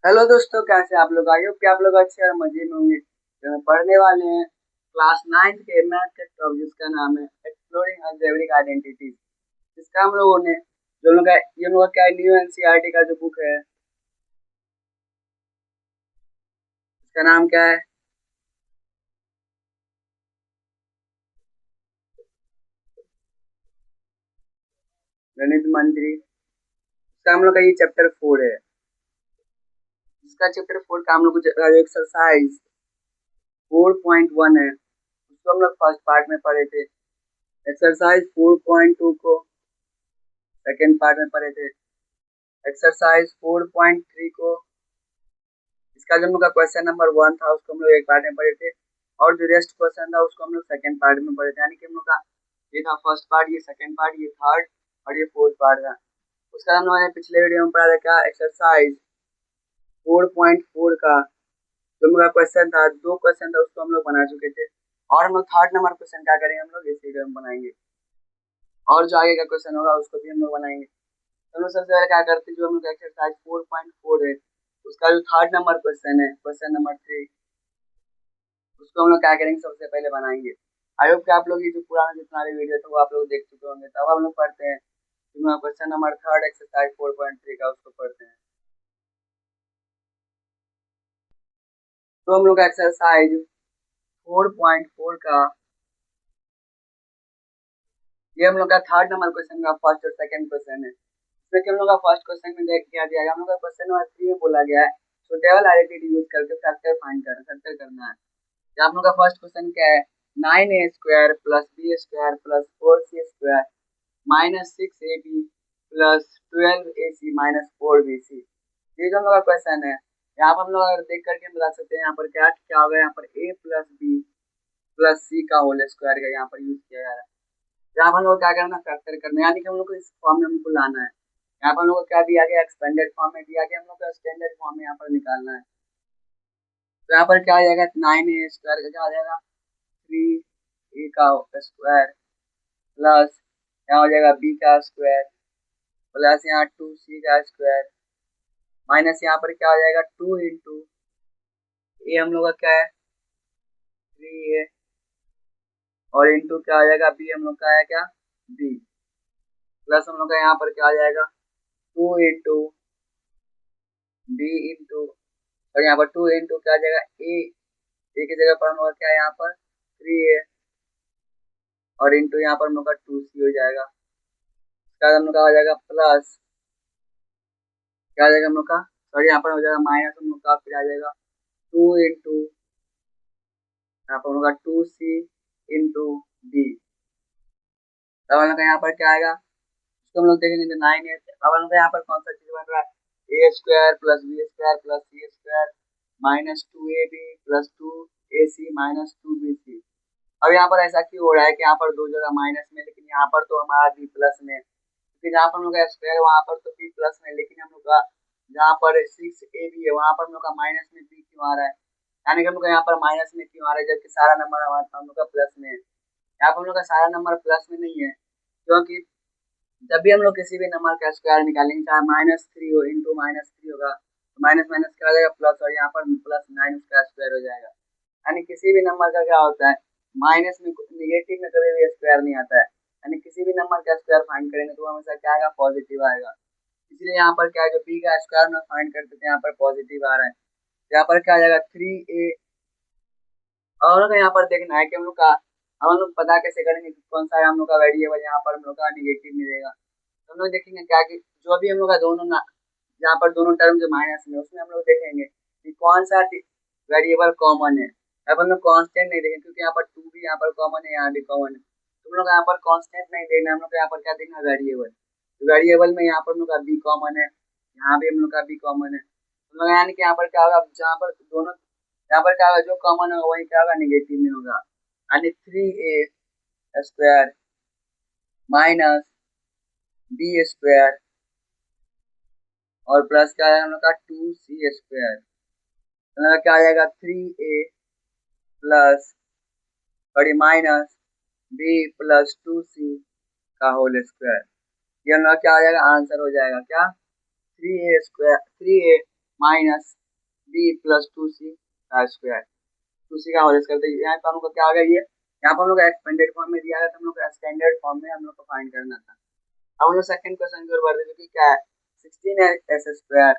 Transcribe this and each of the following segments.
Hello दोस्तों, कैसे आप लोग? आई होप कि आप लोग अच्छे और मजे में होंगे। तो हम पढ़ने वाले हैं क्लास 9 के मैथ के टॉपिक जिसका नाम है एक्सप्लोरिंग अलजेब्रिक आइडेंटिटीज। जिसका हम लोगों ने जो लोग का ये लोग का न्यू एनसीईआरटी का जो बुक है इसका नाम क्या है? गणित मंत्री। इसका हम लोग का ये चैप्टर 4 है। इसका चैप्टर 4 का हम लोग एक्सरसाइज 4.1 है, उसको हम लोग फर्स्ट पार्ट में पढ़े थे। एक्सरसाइज 4.2 को सेकेंड पार्ट में पढ़े थे। एक्सरसाइज 4.3 को इसका जो हम लोग का क्वेश्चन नंबर 1 था उसको हम लोग एक पार्ट में पढ़े थे, और जो रेस्ट क्वेश्चन था उसको हम लोग सेकंड पार्ट में पढ़े थे। यानी कि हम लोग का ये था फर्स्ट पार्ट, ये सेकंड पार्ट, ये थर्ड और ये फोर्थ पार्ट था। उसका हम लोगों ने पिछले वीडियो में पढ़ा था क्या, एक्सरसाइज 4.4 का जो हम लोग का क्वेश्चन था, दो क्वेश्चन था उसको हम लोग बना चुके थे। और हम लोग थर्ड नंबर क्वेश्चन क्या करेंगे, हम लोग इस वीडियो में बनाएंगे, और जो आगे का क्वेश्चन होगा उसको भी हम लोग बनाएंगे। तो हम लोग सबसे पहले क्या करते हैं, जो हम लोग एक्सरसाइज 4.4 है उसका जो थर्ड नंबर क्वेश्चन है, क्वेश्चन नंबर 3, उसको हम लोग क्या करेंगे, सबसे पहले बनाएंगे। आई होप कि आप लोग ये जो पुराना जितना भी वीडियो था वो आप लोग देख चुके होंगे। तब हम लोग पढ़ते हैं क्वेश्चन नंबर थर्ड एक्सरसाइज 4.3 का, उसको पढ़ते हैं। तो हम लोग का एक्सरसाइज 4.4 का ये हम लोग का थर्ड नंबर क्वेश्चन का फर्स्ट और सेकंड क्वेश्चन है। इसमें कि हम लोग का फर्स्ट क्वेश्चन में देख क्या दिया गया, हम लोग का क्वेश्चन नंबर 3 में बोला गया है सुटेबल आइडेंटिटी यूज करके फैक्टर करना है। तो आप लोग का फर्स्ट क्वेश्चन क्या है, 9a² plus b² plus 4c² minus 6ab plus 12ac minus 4bc। ये जो हम लोग का क्वेश्चन है, यहाँ पर हम लोग अगर देख करके हम बता सकते हैं यहाँ पर क्या क्या होगा, यहाँ पर a plus B plus C का होल स्क्वायर का यहाँ पर यूज किया जा रहा है। यहाँ पर हम लोग क्या करना, फैक्टर करना है, यानी कि हम लोग को इस फॉर्म में हमको लाना है। यहाँ पर हम लोग को क्या दिया गया, एक्सपेंडेड फॉर्म में दिया गया, हम लोग को स्टैंडर्ड फॉर्म में यहाँ पर निकालना है। तो यहाँ पर क्या आ जाएगा, 9a² का क्या आ जाएगा, 3a का स्क्वायर प्लस क्या हो जाएगा b का स्क्वायर प्लस यहाँ 2c का स्क्वायर माइनस यहाँ पर क्या हो जाएगा 2 इंटू ए हम लोग का क्या है 3a, और इंटू क्या आ जाएगा बी हम लोग का है क्या b, प्लस हम लोग का यहाँ पर क्या आ जाएगा 2 इंटू बी इंटू, और यहाँ पर 2 इंटू क्या आ जाएगा ए की जगह पर हम लोग का क्या है यहाँ पर 3a, और इंटू यहाँ पर हम लोग का 2c हो जाएगा। उसके बाद हम लोग का हो जाएगा प्लस क्या आ जाएगा हम लोग का, सॉरी यहाँ पर हो जाएगा माइनस हम लोग का, फिर आ जाएगा 2 इंटू यहाँ पर होगा 2c इंटू डी। तब हम लोग का यहाँ पर क्या आएगा, इसको हम लोग देखेंगे तो 9a। अब हम लोग यहाँ पर कौन सा चीज बन रहा है, a² plus b² plus c² minus 2ab plus 2ac minus 2bc। अब यहाँ पर ऐसा क्यों हो रहा है कि यहाँ पर दो जगह माइनस में, लेकिन यहाँ पर तो हमारा b प्लस में, क्योंकि जहाँ पर हम लोग का स्क्वायर वहाँ पर तो b प्लस में, लेकिन हम लोग का जहाँ पर 6ab है वहाँ पर हम लोग का माइनस में b क्यों आ रहा है, यानी कि हम लोग का यहाँ पर माइनस में क्यों आ रहा है, जबकि सारा नंबर हमारा हम लोग का प्लस में है। यहाँ पर हम लोग का सारा नंबर प्लस में नहीं है, क्योंकि जब भी हम लोग किसी भी नंबर का स्क्वायर निकालेंगे, चाहे -3 हो, इंटू -3 होगा तो माइनस माइनस क्या हो जाएगा प्लस, और यहाँ पर +9 उसका स्क्वायर हो जाएगा। यानी किसी भी नंबर का क्या होता है, माइनस में निगेटिव में कभी भी स्क्वायर नहीं आता है, यानी किसी भी नंबर का स्क्वायर फाइंड करेंगे तो हमेशा क्या आएगा, पॉजिटिव आएगा। इसलिए यहाँ पर क्या है, जो बी का स्क्वायर में फाइंड करते थे यहाँ पर पॉजिटिव आ रहा है। यहाँ पर क्या आ जाएगा 3a, और यहाँ पर देखना है कि हम लोग का, हम लोग पता कैसे करेंगे कि कौन सा है हम लोग का वेरिएबल, यहाँ पर हम लोग का निगेटिव मिलेगा। तो हम लोग देखेंगे क्या कि जो भी हम लोग का दोनों ना, यहाँ पर दोनों टर्म जो माइनस में उसमें हम लोग देखेंगे कि कौन सा वेरिएबल कॉमन है। अब हम लोग कांस्टेंट नहीं देखेंगे, क्योंकि यहाँ पर 2 भी यहाँ पर कॉमन है, यहाँ भी कॉमन है। तो हम लोग यहाँ पर कांस्टेंट नहीं देखना, हम लोग यहाँ पर क्या देखना, वेरिएबल। तो वेरिएबल में यहाँ पर हम लोग का बी कॉमन है, यहाँ भी हम लोग का बी कॉमन है। हम लोग यानी कि यहाँ पर क्या होगा, जहाँ पर दोनों, यहाँ पर क्या होगा, जो कॉमन होगा वही क्या होगा, निगेटिव में होगा। यानी 3a² माइनस b² और प्लस क्या है हम लोग का 2c², मतलब क्या आ जाएगा 3a प्लस बड़ी माइनस b प्लस 2c का होल स्क्वायर। ये हम लोग क्या आ जाएगा, आंसर हो जाएगा क्या 3a² 3a minus B plus 2c का स्क्वायर, 2c का होल स्क्वायर। तो यहाँ पे हम लोग को क्या आ गया, ये यहाँ पर हम लोग एक्सपेंडेड फॉर्म में दिया है, तो हम लोग को स्टैंडर्ड फॉर्म में हम लोग को फाइंड करना था। अब हम लोग सेकंड क्वेश्चन की ओर बढ़ रहे हैं, जो कि क्या है 16s square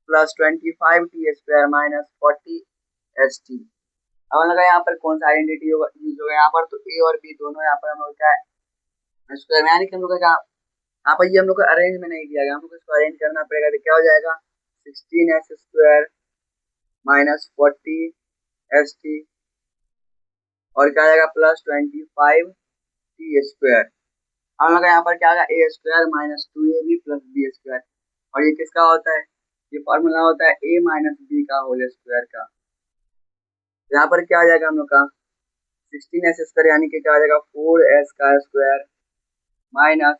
plus 25t square minus 40st। अब हम लोग यहाँ पर कौन सा आइडेंटिटी यूज होगा, यहाँ पर तो ए और बी दोनों यहाँ पर हम लोग क्या है स्क्वायर, यानी कि हम लोग का यहाँ पर ये हम लोग को अरेंज में नहीं दिया गया, हम लोग को इसको अरेंज करना पड़ेगा। तो क्या हो जाएगा 16s स्क्वायर माइनस 40st और क्या आएगा प्लस 25t स्क्वायर। हम लोग यहाँ पर क्या आएगा A square minus 2ab plus B square, और ये किसका होता है, ये फॉर्मूला होता है ए माइनस बी का होल स्क्वायर का। यहाँ पर क्या आ जाएगा हम लोग का 16s स्क्वायर, यानी कि क्या आ जाएगा 4s का square minus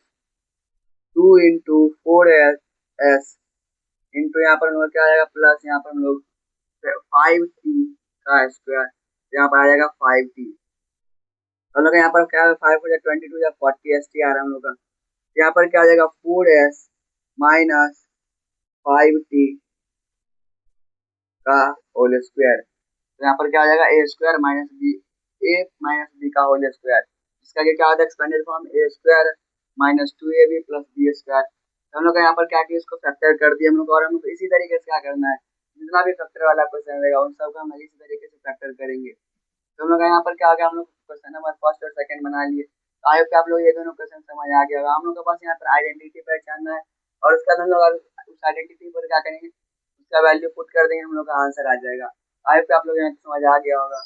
2 into 4s into यहाँ पर हम लोग क्या आ जाएगा प्लस यहाँ पर हम लोग 5t का स्क्वायर, यहाँ पर आ जाएगा 5t। हम लोग यहाँ पर क्या 5 हो जाएगा 22 या 40st आ रहा है हम लोग का। यहाँ पर क्या आ जाएगा 4s माइनस 5t का होल स्क्वायर। तो यहाँ पर क्या आ जाएगा A square minus B, A minus B का होल स्क्वायर, जिसका क्या होता है expanded form A square minus 2ab plus B square. तो हम लोग यहाँ पर क्या किया, इसको फैक्टर कर दिया हम लोग, और हम लोग इसी तरीके से क्या करना है, जितना भी फैक्टर वाला क्वेश्चन रहेगा उन सबका हम इसी तरीके से फैक्टर करेंगे। तो हम लोग यहाँ पर क्या हो गया, हम लोग क्वेश्चन नंबर फर्स्ट और सेकंड बना लिए। आई होप आप लोग ये दोनों क्वेश्चन समझ आ गया होगा। हम लोग के पास यहाँ पर आइडेंटिटी पहचानना है, और उसका हम लोग उस आइडेंटिटी पर क्या करेंगे, उसका वैल्यू पुट कर देंगे, हम लोग का आंसर आ जाएगा। आई होप आप लोग यहाँ समझ आ गया होगा।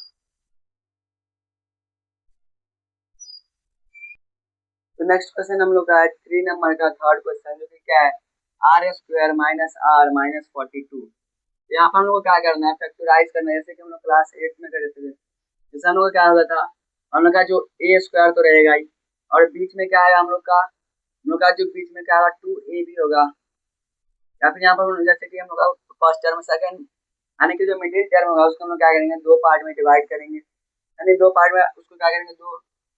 तो नेक्स्ट क्वेश्चन हम लोग का है 3 नंबर का थर्ड क्वेश्चन, जो कि क्या है r square minus r minus 42। यहाँ पर हम लोग को क्या करना है, फैक्टराइज करना है, जैसे कि हम लोग क्लास 8 में करे थे। जैसे हम लोग का क्या होता था, हम लोग का जो ए स्क्वायर तो रहेगा ही, और बीच में क्या आएगा हम लोग का जो बीच में क्या होगा 2ab होगा, या फिर यहाँ पर जैसे कि हम लोग का फर्स्ट टर्म सेकंड, यानी कि जो मिडिल टर्म होगा उसको हम लोग क्या करेंगे दो पार्ट में डिवाइड करेंगे, यानी दो पार्ट में उसको क्या करेंगे दो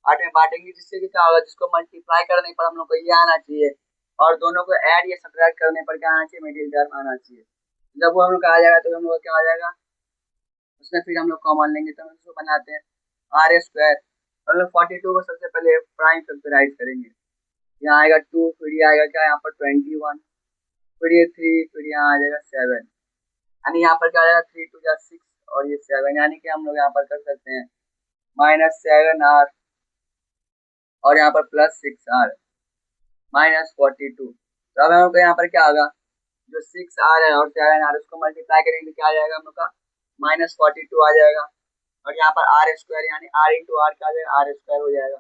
पार्ट में बांटेंगे, जिससे कि क्या होगा, जिसको मल्टीप्लाई करने पर हम लोग को ये आना चाहिए, और दोनों को ऐड या सब्ट्रैक्ट करने पर क्या आना चाहिए, मिडिल टर्म आना चाहिए। जब वो हम लोग का आ जाएगा तो हम लोग क्या आ जाएगा, उसमें फिर हम लोग कॉमन लेंगे, तो हम इसको बनाते हैं आर स्क्वायर। हम लोग 42 को सबसे पहले प्राइम फैक्टराइज करेंगे, यहाँ आएगा 2, फिर ये आएगा क्या यहाँ पर 21, फिर ये 3, फिर यहाँ आ जाएगा 7, यानी यहाँ पर क्या आ जाएगा 3 2 जा 6 और ये 7, यानी कि हम लोग यहाँ पर कर सकते हैं -7r और यहाँ पर +6r -42। तो अब हम लोग यहाँ पर क्या होगा, जो 6r है और 7r उसको मल्टीप्लाई करेंगे तो क्या आ जाएगा हम लोग का -42 आ जाएगा, और यहाँ पर आर स्क्वायर यानी r इंटू आर क्या आ जाएगा आर स्क्वायर हो जाएगा।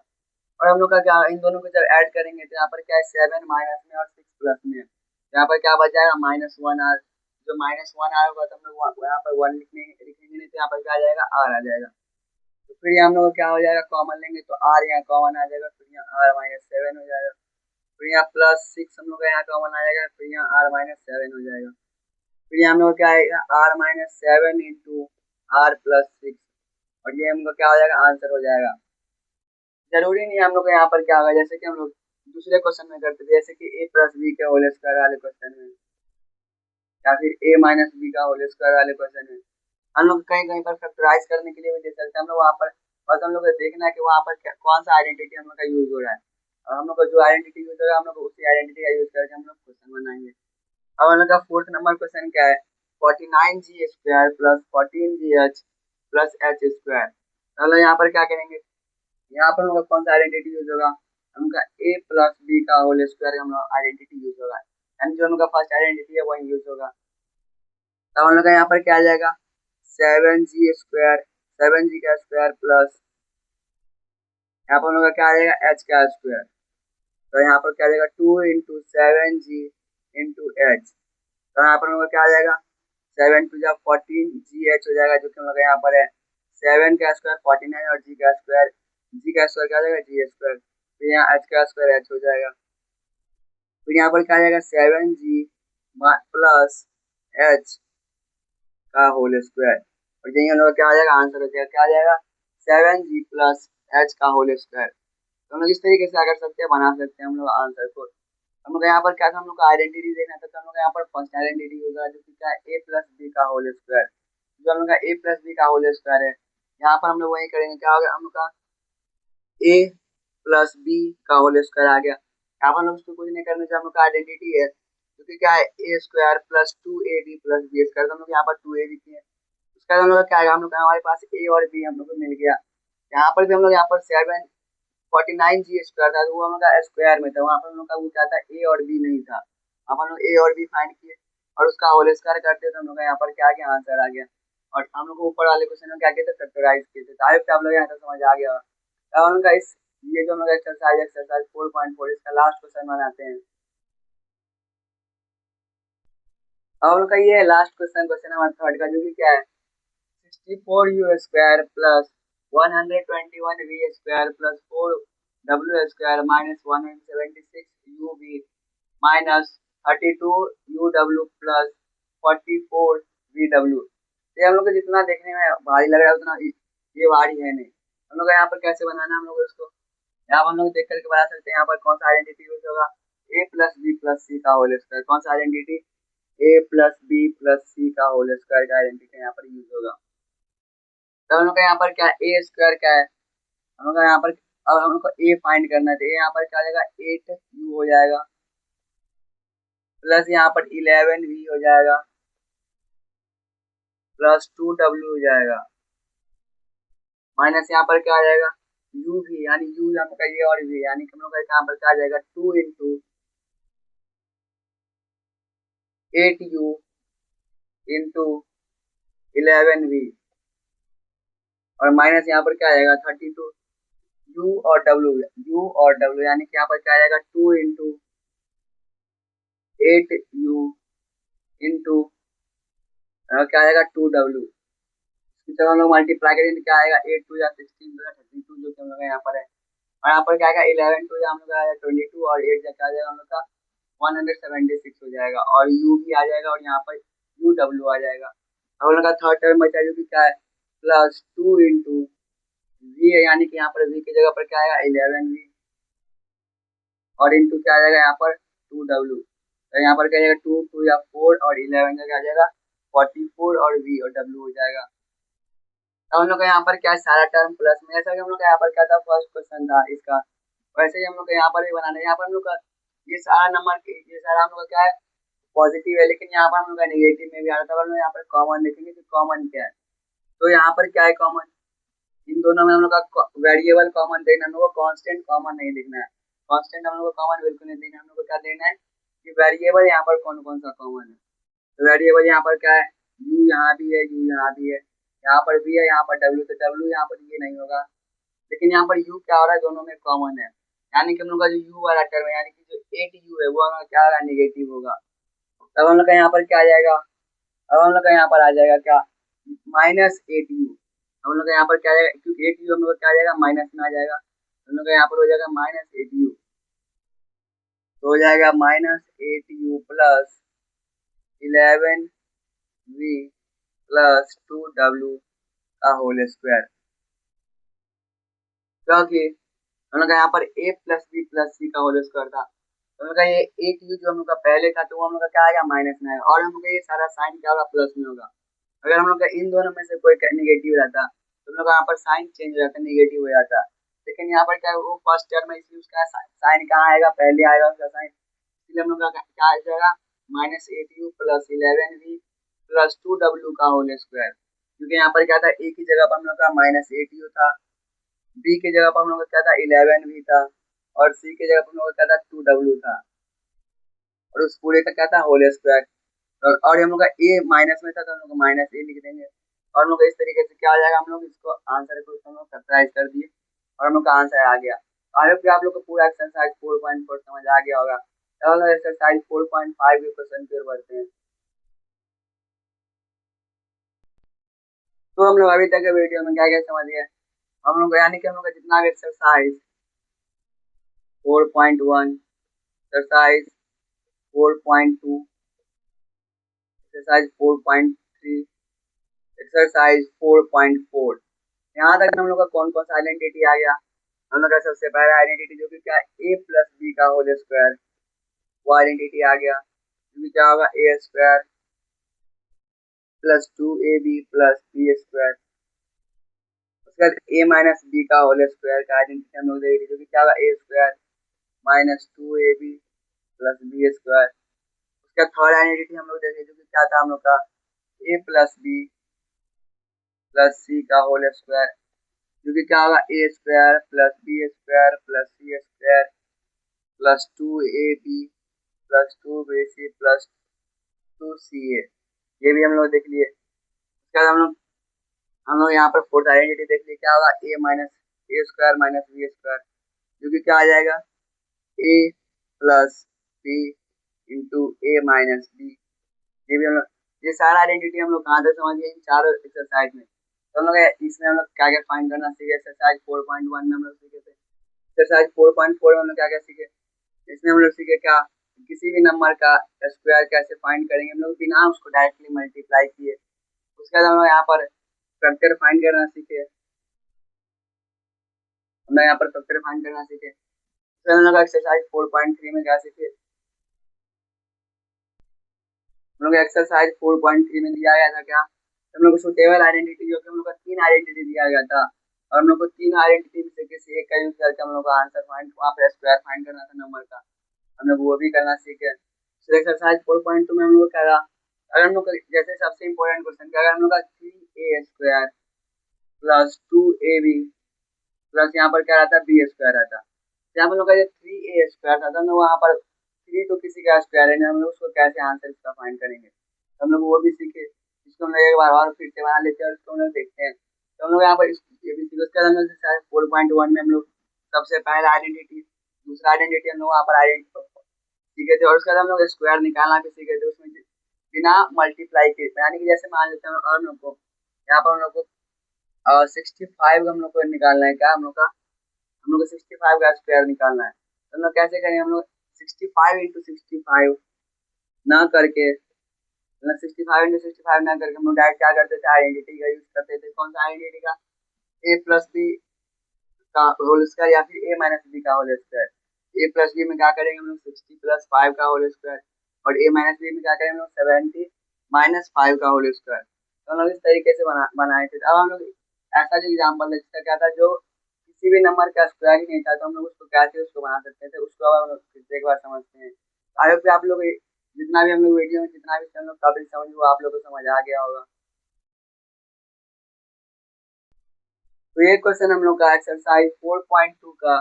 और हम लोग का क्या इन दोनों को जब ऐड करेंगे तो यहाँ पर क्या है 7 माइनस में और 6 प्लस में, यहाँ पर क्या बच जाएगा -1r। जो -1r होगा तो हम लोग यहाँ पर 1 लिखेंगे नहीं, तो यहाँ पर क्या आ जाएगा r आ जाएगा। तो फिर हम लोग क्या हो जाएगा कॉमन लेंगे तो r यहाँ कॉमन आ जाएगा, फिर यहाँ r -7 हो जाएगा, फिर यहाँ +6 हम लोग का यहाँ कॉमन आ जाएगा, फिर यहाँ r -7 हो जाएगा, फिर यहाँ हम लोग क्या आएगा r -7 इंटू r +6, और ये हम लोग क्या हो जाएगा आंसर हो जाएगा। जरूरी नहीं है हम लोग यहाँ पर क्या होगा, जैसे कि हम लोग दूसरे क्वेश्चन में करते थे, जैसे कि a प्लस बी के होल स्क्वायर वाले क्वेश्चन में, या फिर a माइनस बी का होल स्क्वायर वाले क्वेश्चन में हम लोग कहीं कहीं पर फैक्टराइज करने के लिए भी दे सकते हैं। हम लोग वहाँ पर बस हम लोग को देखना है कि वहाँ पर कौन सा आइडेंटिटी हम लोग का यूज हो रहा है, और हम लोग को जो आइडेंटिटी यूज हो रहा है हम लोग उसी आइडेंटिटी का यूज करके हम लोग क्वेश्चन बनाएंगे। अब हम लोग का फोर्थ नंबर क्वेश्चन क्या है 49g square plus 14gh plus h square. हम लोग यहाँ पर क्या करेंगे, यहाँ पर हम लोग कौन सा आइडेंटिटी यूज होगा, हम लोग का a प्लस बी का होल स्क्वायर हम लोग आइडेंटिटी यूज होगा, यानी जो हम लोग का फर्स्ट आइडेंटिटी है वही यूज होगा। तब हम लोग का यहाँ पर क्या आ जाएगा 7g स्क्वायर 7g का स्क्वायर प्लस यहाँ पर हम लोग का क्या आ जाएगा h का स्क्वायर, तो यहाँ पर क्या आ जाएगा 2 इंटू 7g इंटू h, तो यहाँ पर हम लोग क्या आ जाएगा 7 टू जा 14gh हो जाएगा, जो कि हम लोग यहाँ पर है 7 का स्क्वायर 49 और g का स्क्वायर क्या आ जाएगा g स्क्वायर, फिर यहाँ h का स्क्वायर h हो जाएगा, फिर यहाँ पर क्या आ जाएगा 7g प्लस h का होल स्क्वायर, और यही हम लोग क्या आ जाएगा आंसर हो जाएगा, क्या आ जाएगा 7g प्लस h का होल स्क्वायर। तो हम लोग इस तरीके से क्या कर सकते हैं बना सकते हैं हम लोग आंसर को। हम लोग यहाँ पर क्या था, हम लोग का आइडेंटिटी देखना था, तो हम लोग यहाँ पर फर्स्ट आइडेंटिटी होगा जो कि क्या है ए प्लस बी का होल स्क्वायर। जो हम लोग का ए प्लस बी का होल स्क्वायर है, यहाँ पर हम लोग वही करेंगे, क्या होगा हम लोग का ए प्लस बी का होल स्क्वायर आ गया। यहाँ पर हम लोग उसको कुछ नहीं करना, जो हम लोग का आइडेंटिटी है जो कि क्या है A square plus two A B plus B square. हम लोग यहाँ पर टू ए लिखे हैं, उसके बाद हम लोग का क्या आएगा, हम लोग का हमारे पास ए और बी हम लोग को मिल गया। यहाँ पर भी हम लोग यहाँ पर 749 जी स्क्वायर था, तो वो हम लोग का स्क्वायर में था, वहाँ पर हम लोग का वो क्या था ए और बी नहीं था। अब हम लोग ए और बी फाइंड किए और उसका होल स्क्वायर करते तो हम लोग का यहाँ पर क्या आ गया, आंसर आ गया। और हम लोग को ऊपर वाले क्वेश्चन में क्या किया था, फैक्टराइज किए थे। तो आई होप आप लोग यहाँ तक समझ आ गया। अब हम लोग का इस ये जो हम लोग एक्सरसाइज 4.4 इसका लास्ट क्वेश्चन बनाते हैं। अब हम लोग का ये last question, question number third का, जो कि क्या है 64u square plus 121v square plus 4w square minus 176u v minus 32uw plus 44vw। ये हम लोग को जितना देखने में भारी लग रहा है उतना ये भारी है नहीं। हम लोग यहाँ पर कैसे बनाना है, हम लोग इसको यहाँ पर हम लोग देख करके बता सकते हैं। यहाँ पर कौन सा आइडेंटिटी यूज होगा, ए प्लस बी प्लस सी का होल स्क्वायर। कौन सा आइडेंटिटी, ए प्लस बी प्लस सी का होल स्क्वायर का आइडेंटिटी यहाँ पर यूज होगा। तो हम लोग का यहाँ पर क्या ए स्क्वायर क्या है, हम लोग का यहाँ पर अब हम लोग को ए फाइंड करना है, तो यहाँ पर क्या हो जाएगा 8u हो जाएगा प्लस यहाँ पर 11v हो जाएगा प्लस 2w हो जाएगा माइनस यहाँ पर क्या आ जाएगा u भी, यानी u यहाँ पर ये और भी, यानी हम लोग का यहाँ पर क्या आ जाएगा 2 इंटू 8u इंटू 11v और माइनस यहाँ पर क्या आएगा 32 u और w यानी कि यहाँ पर क्या आएगा 2 इंटू 8u इंटू क्या आएगा 2w। जब हम लोग मल्टीप्लाई करेंगे तो क्या आएगा 8 2 या 16 32 जो कि हम लोग यहाँ पर है। और यहाँ पर क्या आएगा 11 2 या हम लोग का 22 और 8 क्या आ जाएगा हम लोग का 176 हो जाएगा और u भी आ जाएगा और यहाँ पर uw आ जाएगा। अब हम लोग का थर्ड टर्म बचा जो कि क्या है प्लस 2 इंटू वी है, यानी कि यहाँ पर v की जगह पर क्या आएगा 11v और इंटू क्या आ जाएगा यहाँ पर 2w। तो यहाँ पर क्या आएगा 2 2 या 4 और 11 का क्या आ जाएगा 44 और v और w हो जाएगा। अब हम लोग का यहाँ पर क्या है सारा टर्म प्लस में, जैसा कि हम लोग का यहाँ पर क्या था फर्स्ट क्वेश्चन था इसका, वैसे ही हम लोग का यहाँ पर भी बनाना है। यहाँ पर हम लोग का ये सारा नंबर ये सारा हम लोग का क्या है पॉजिटिव है, लेकिन यहाँ पर हम लोग का नेगेटिव में भी आ रहा था। हम लोग यहाँ पर कॉमन देखेंगे तो कॉमन क्या है, तो यहाँ पर क्या है कॉमन, इन दोनों में हम लोग का वेरिएबल कॉमन देखना है, हम लोग को कांस्टेंट कॉमन नहीं देखना है। कांस्टेंट हम लोग को कॉमन बिल्कुल नहीं देखना है, हम लोग को क्या देखना है कि वेरिएबल यहाँ पर कौन कौन सा कॉमन है। तो वेरिएबल यहाँ पर क्या है u यहाँ भी है, u यहाँ भी है, यहाँ पर भी है, यहाँ पर w, तो w यहाँ पर ये नहीं होगा, लेकिन यहाँ पर u क्या हो रहा है दोनों में कॉमन है, यानी कि हम लोग का जो u वाला टर्म है यानी कि जो 8u है वो हमारा क्या होगा नेगेटिव होगा। तब हम लोग का यहाँ पर क्या आ जाएगा, अब हम लोग का यहाँ पर आ जाएगा क्या -8u। हम लोग का यहाँ पर क्या आ जाएगा क्योंकि 8u हम लोग का क्या आ जाएगा माइनस में आ जाएगा, हम लोग का यहाँ पर हो जाएगा -8u, तो हो जाएगा -8u plus 11v plus 2w का होल स्क्वायर। क्योंकि हम लोग का यहाँ पर a plus B plus C का होल स्क्वायर था, तो हम लोग का ये 8u जो हम लोग का पहले था तो वो हम लोग का क्या आएगा माइनस में आएगा और हम लोग का ये सारा साइन क्या होगा प्लस में होगा। अगर हम लोग का इन दोनों में से कोई नेगेटिव रहता तो हम लोग का यहाँ पर साइन चेंज हो जाता, नेगेटिव हो जाता, लेकिन यहाँ पर क्या है वो फर्स्ट टर्म है इसलिए उसका साइन कहाँ आएगा पहले आएगा उसका साइन, इसलिए हम लोग का क्या आ जाएगा -8u plus 11v plus 2w का होल स्क्वायर। क्योंकि यहाँ पर क्या था a की जगह पर हम लोग का -8u था, b की जगह पर हम लोग का क्या था 11v था और c की जगह पर हम लोग का क्या था 2w था और उस पूरे का क्या था होल स्क्वायर। और हम लोग का a माइनस में था तो हम लोग -a लिख देंगे और हम लोग इस तरीके से क्या हो जाएगा, हम लोग इसको आंसर को हम लोग फैक्टराइज कर दिए और हम लोग का आंसर आ गया। आई होप कि आप लोग को पूरा एक्सरसाइज 4.4 समझ आ गया होगा। अब हम लोग एक्सरसाइज 4.5 के क्वेश्चन की ओर बढ़ते हैं। तो हम लोग अभी तक के वीडियो में क्या क्या समझ गए, हम लोग यानी कि हम लोग का जितना भी एक्सरसाइज 4.1, एक्सरसाइज 4.2, एक्सरसाइज 4.3, एक्सरसाइज 4.4, यहाँ तक हम लोग का कौन कौन सा आइडेंटिटी आ गया। हम लोग का सबसे पहला आइडेंटिटी जो कि क्या ए प्लस बी का होल स्क्वायर, वो आइडेंटिटी आ गया, क्योंकि क्या होगा A square plus 2ab plus B square, उसके बाद ए माइनस बी का होल स्क्वायर का आइडेंटिटी हम लोग देख लीजिए, जो कि क्या होगा A square minus 2ab plus B square. उसका थर्ड आइडेंटिटी हम लोग देख लीजिए, जो कि क्या था हम लोग का A plus B plus C का होल स्क्वायर, जो कि क्या होगा A square plus B square plus C square plus 2ab plus 2bc plus 2ca। ये भी हम लोग देख लिए। उसके बाद हम लोग यहाँ पर फोर्थ आइडेंटिटी देख लिए, क्या होगा ए माइनस ए स्क्वायर माइनस बी स्क्वायर, जो कि क्या आ जाएगा ए प्लस बी इंटू ए माइनस बी। ये भी हम लोग, ये सारा आइडेंटिटी हम लोग कहाँ से समझ गए इन चारों एक्सरसाइज में। तो हम लोग इसमें हम लोग क्या क्या फाइंड करना सीखे, एक्सरसाइज 4.1 में हम लोग सीखे थे। एक्सरसाइज 4.4 में हम लोग क्या क्या सीखे, इसमें हम लोग सीखे क्या किसी भी नंबर का स्क्वायर कैसे फाइंड करेंगे हम लोग बिना उसको डायरेक्टली मल्टीप्लाई किए। उसके बाद हम लोग यहाँ पर फैक्टर फाइंड करना सीखे, हम लोग यहाँ पर फैक्टर फाइंड करना सीखे। फिर हम लोग एक्सरसाइज 4.3 में क्या सीखे, हम लोग एक्सरसाइज 4.3 में दिया गया था क्या, हम लोग को सुटेबल आइडेंटिटी, जो कि हम लोग का 3 आइडेंटिटी दिया गया था, और हम लोग को 3 आइडेंटिटी में से किसी एक का यूज करके हम लोग का आंसर फाइंड, वहाँ पर स्क्वायर फाइंड करना था नंबर का, हम लोग वो भी करना सीखे। फिर एक्सरसाइज 4.2 में हम लोग क्या था, अगर हम लोग जैसे सबसे इंपॉर्टेंट क्वेश्चन क्या, अगर हम लोग का 3a square plus 2ab plus यहाँ पर क्या रहता है बी स्क्वायर रहता, यहाँ पर लोग का 3a स्क्वायर था, तो हम लोग वहाँ पर 3 तो किसी का स्क्वायर है, हम लोग उसको कैसे आंसर इसका फाइंड करेंगे, तो हम लोग वो भी सीखे। इसको हम लोग एक बार और फिर से बना लेते हैं और इसको हम लोग देखते हैं। तो हम लोग यहाँ पर ये भी सीखे। उसके बाद हम लोग 4.1 में हम लोग सबसे पहला आइडेंटिटी, दूसरा आइडेंटिटी हम लोग वहाँ पर आइडेंटिटी सीखे थे, और उसके बाद हम लोग स्क्वायर निकालना भी सीखे थे उसमें बिना मल्टीप्लाई के, यानी कि जैसे मान लेते हैं हम लोग को यहाँ पर हम लोग को 65 हम लोग को निकालना है, क्या हम लोग को 65 का स्क्वायर निकालना है, तो हम लोग कैसे करेंगे, हम लोग 65 इंटू 65 ना करके, मतलब 65 इंटू 65 ना करके हम लोग डायरेक्ट क्या करते थे आइडेंटिटी का यूज करते थे। कौन सा आइडेंटिटी का, ए प्लस बी का होल स्क्वायर या फिर ए माइनस बी का होल स्क्वायर। ए प्लस बी में क्या करेंगे हम लोग 60 प्लस 5 का होल स्क्वायर, और ए माइनस बी में क्या करेंगे हम लोग 70 माइनस 5 का होल स्क्वायर। तो हम लोग इस तरीके से बनाए थे। अब हम लोग ऐसा जो एग्जाम्पल है जिसका क्या था, जो किसी भी नंबर का स्क्वायर ही नहीं था, तो हम लोग उसको कैसे उसको बना सकते थे, उसको अब हम लोग फिर से एक बार समझते हैं। आई होप आप लोग जितना भी हम लोग वीडियो में जितना भी हम लोग टॉपिक समझ वो आप लोग को समझ आ गया होगा। तो ये क्वेश्चन हम लोग का एक्सरसाइज 4.2 का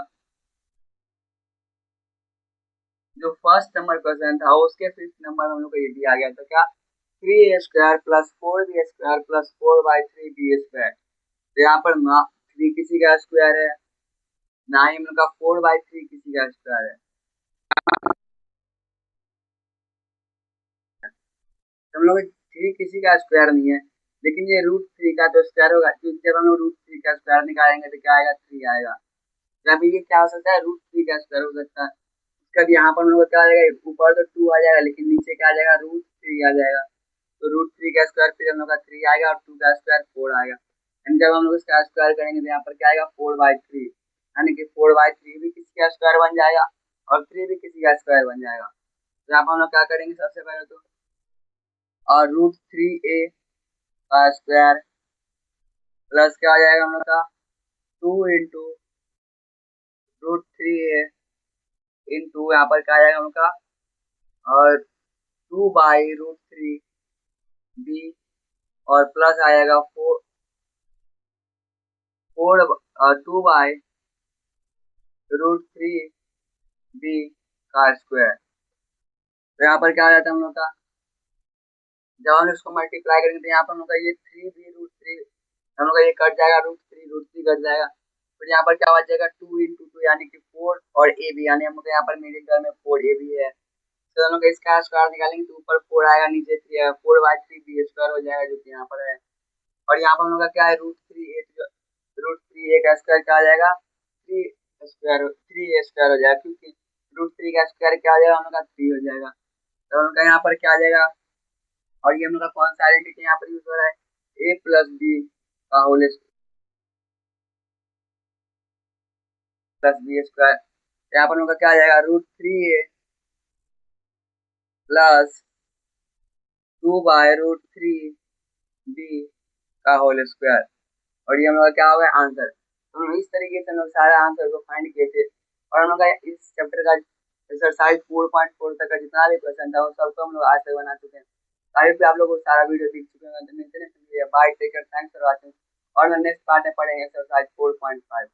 जो फर्स्ट नंबर क्वेश्चन था उसके फिफ्थ नंबर हम लोग को ये दिया गया था क्या, 3a square plus 4b square plus 4/3b square. तो यहाँ पर ना 3 किसी का स्क्वायर है, ना ही हम लोग का 4/3 किसी का स्क्वायर है। तो हम लोग 3 किसी का स्क्वायर नहीं है, लेकिन ये √3 का तो स्क्वायर होगा, क्योंकि जब हम लोग √3 का स्क्वायर निकालेंगे तो क्या आएगा 3 आएगा। तो अभी ये क्या हो सकता है, √3 का स्क्वायर हो सकता है। उसका भी यहाँ पर हम लोग क्या आ जाएगा, ऊपर तो 2 आ जाएगा लेकिन नीचे क्या आ जाएगा √3 आ जाएगा। तो √3 का स्क्वायर फिर हम लोग का 3 आएगा और 2 का स्क्वायर 4 आएगा। एंड जब हम लोग इसका स्क्वायर करेंगे तो यहाँ पर क्या आएगा 4/3, यानी कि 4/3 भी किसी का स्क्वायर बन जाएगा और 3 भी किसी का स्क्वायर बन जाएगा। तो यहाँ पर हम लोग क्या करेंगे सबसे पहले तो, और √3a का स्क्वायर प्लस क्या आ जाएगा हम लोग का 2 इंटू √3a इंटू यहाँ पर क्या आ जाएगा हम लोग का, और 2/√3 बी, और प्लस आएगा 2/√3 बी का स्क्वायर। तो यहाँ पर क्या आ जाता है हम लोग का, जब हम इसको मल्टीप्लाई करेंगे तो यहाँ पर हम लोग का ये 3b√3 हम लोग का ये कट जाएगा, √3 कट जाएगा। फिर यहाँ पर क्या बचेगा 2 इंटू 2 यानी कि 4 और ए बी, यानी हम लोग यहाँ पर मिडिल टर्म में 4 AB है। तो हम लोग इसका स्क्वायर निकालेंगे तो ऊपर 4 आएगा, नीचे 3 आएगा, 4/3 बी स्क्वायर हो जाएगा जो कि यहाँ पर है। और यहाँ पर हम लोग का क्या है √3 का स्क्वायर क्या आ जाएगा 3 हो जाएगा, क्योंकि √3 का स्क्वायर क्या आ जाएगा हम लोग का 3 हो जाएगा। तो हम लोग का यहाँ पर क्या आ जाएगा, और ये हम लोग का कौन सा आइडेंटिटी यहाँ पर यूज हो रहा है, a प्लस बी का होल प्लस बी स्क्वायर। यहाँ पर हम लोग का क्या आ जाएगा √3a प्लस 2/√3 b का होल स्क्वायर। और ये हम लोग का क्या होगा आंसर। तो हम लोग इस तरीके से हम लोग सारा आंसर को फाइंड किए थे। और हम लोग का इस चैप्टर का एक्सरसाइज 4.4 तक का जितना भी क्वेश्चन था वो सबको हम लोग आज तक बना चुके हैं। आई होप आप लोग को सारा वीडियो देख चुके हैं। तो मिलते हैं bye, take care, thanks for watching. और नेक्स्ट पार्ट में पढ़ेंगे एक्सरसाइज 4.5।